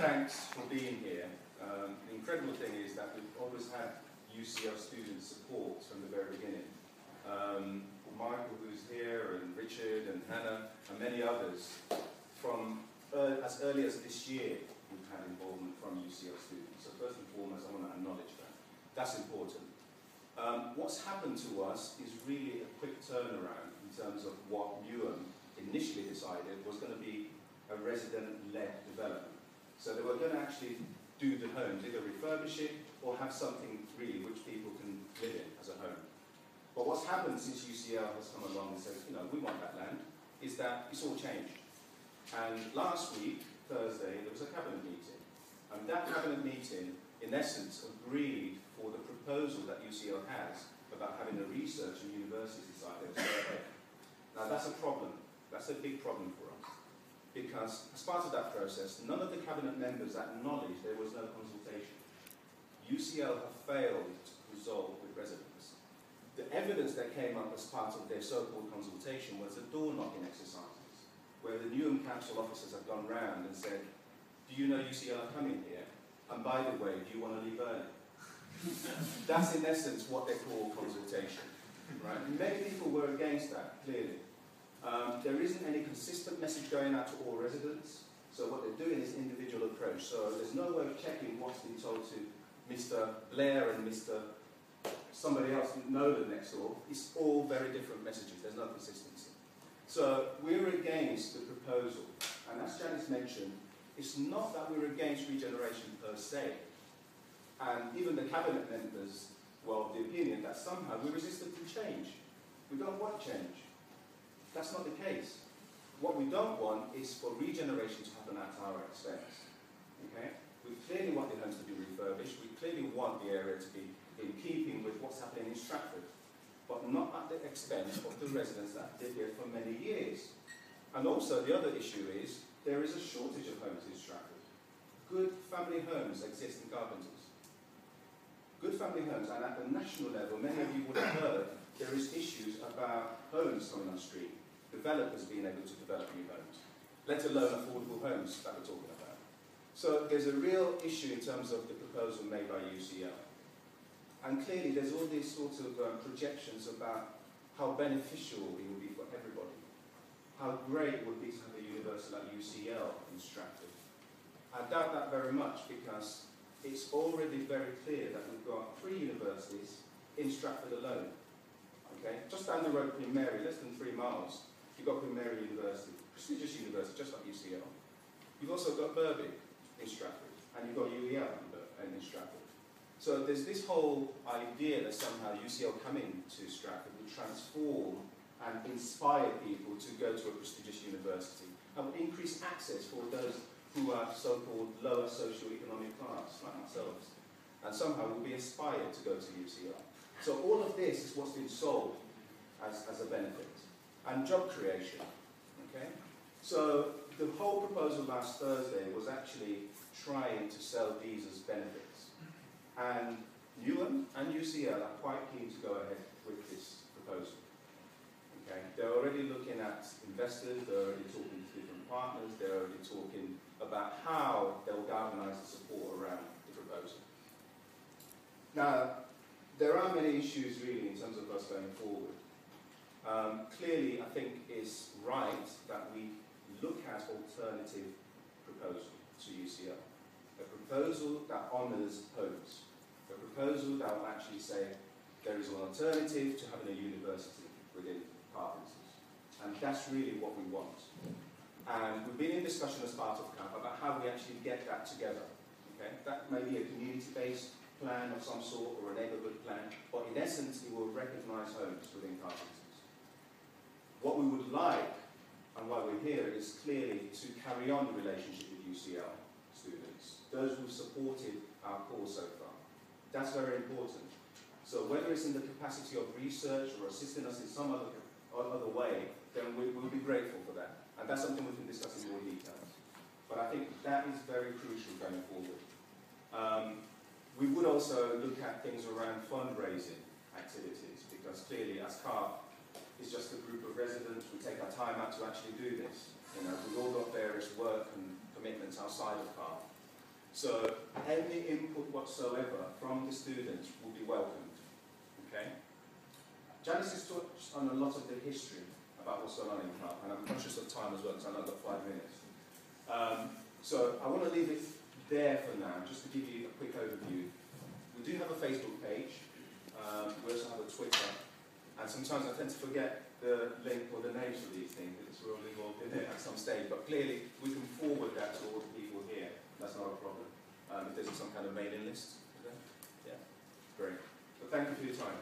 thanks for being here. The incredible thing is that we've always had UCL student support from the very beginning. Michael, who's here, and Richard, and Hannah, and many others, from as early as this year, we've had involvement from UCL students. So first and foremost, I want to acknowledge that. That's important. What's happened to us is really a quick turnaround in terms of what Newham initially decided was going to be a resident-led development. So they were going to actually do the homes, either refurbish it or have something really which people can live in as a home. But what's happened since UCL has come along and said, you know, we want that land, is that it's all changed. And last week, Thursday, there was a cabinet meeting. And that cabinet meeting, in essence, agreed for the proposal that UCL has about having a research and university site there. Now that's a problem. That's a big problem for us. Because as part of that process, none of the cabinet members acknowledged there was no consultation. UCL have failed to consult with residents. The evidence that came up as part of their so-called consultation was the door-knocking exercises, where the Newham Council officers have gone round and said, do you know UCL are coming here? And by the way, do you want to leave early? That's in essence what they call consultation. Right? Many people were against that, clearly. There isn't any consistent message going out to all residents, so what they're doing is individual approach. So there's no way of checking what's been told to Mr. Blair and Mr. somebody else, Nolan next door. It's all very different messages, there's no consistency. So we're against the proposal, and as Janice mentioned, it's not that we're against regeneration per se, and even the cabinet members were of the opinion that somehow we're resistant to change. We don't want change. That's not the case. What we don't want is for regeneration to happen at our expense. Okay? We clearly want the homes to be refurbished. We clearly want the area to be in keeping with what's happening in Stratford, but not at the expense of the residents that live here for many years. And also the other issue is there is a shortage of homes in Stratford. Good family homes exist in Carpenters. Good family homes, and at the national level, many of you would have heard there is issues about homes coming on the street, developers being able to develop new homes, let alone affordable homes that we're talking about. So there's a real issue in terms of the proposal made by UCL. And clearly there's all these sorts of projections about how beneficial it will be for everybody. How great it would be to have a university like UCL in Stratford. I doubt that very much because it's already very clear that we've got 3 universities in Stratford alone. Okay? Just down the road, Queen Mary, less than 3 miles, you've got Queen Mary University, prestigious university, just like UCL. You've also got Birkbeck in Stratford, and you've got UEL in Stratford. So there's this whole idea that somehow UCL coming to Stratford will transform and inspire people to go to a prestigious university and will increase access for those who are so-called lower socio-economic class, like ourselves, and somehow will be inspired to go to UCL. So all of this is what's been sold as a benefit. And job creation, okay? So the whole proposal last Thursday was actually trying to sell these as benefits. And Newham and UCL are quite keen to go ahead with this proposal. Okay? They're already looking at investors, they're already talking to different partners, they're already talking about how they'll galvanize the support around the proposal. Now, there are many issues really in terms of us going forward. Clearly, I think it's right that we look at alternative proposal to UCL. A proposal that honours homes. A proposal that will actually say there is an alternative to having a university within Carpenters. And that's really what we want. And we've been in discussion as part of CAP about how we actually get that together. Okay? That may be a community-based plan of some sort or a neighbourhood plan, but in essence it will recognise homes within Carpenters. What we would like, and why we're here, is clearly to carry on the relationship with UCL students, those who've supported our cause so far. That's very important. So whether it's in the capacity of research or assisting us in some other way, then we'll be grateful for that. And that's something we can discuss in more detail. But I think that is very crucial going forward. We would also look at things around fundraising activities, because clearly as CARP, it's just a group of residents, we take our time out to actually do this. You know, we've all got various work and commitments outside of CARP. So any input whatsoever from the students will be welcomed. Okay? Janice has touched on a lot of the history about what's going on in CARP, and I'm conscious of time as well, because I know I've got 5 minutes. So I want to leave it there for now, just to give you a quick overview. We do have a Facebook page. We also have a Twitter. And sometimes I tend to forget the link or the names of these things, because we're all involved in it at some stage. But clearly, we can forward that to all the people here. That's not a problem. If there's some kind of mailing list. Yeah? Great. But thank you for your time.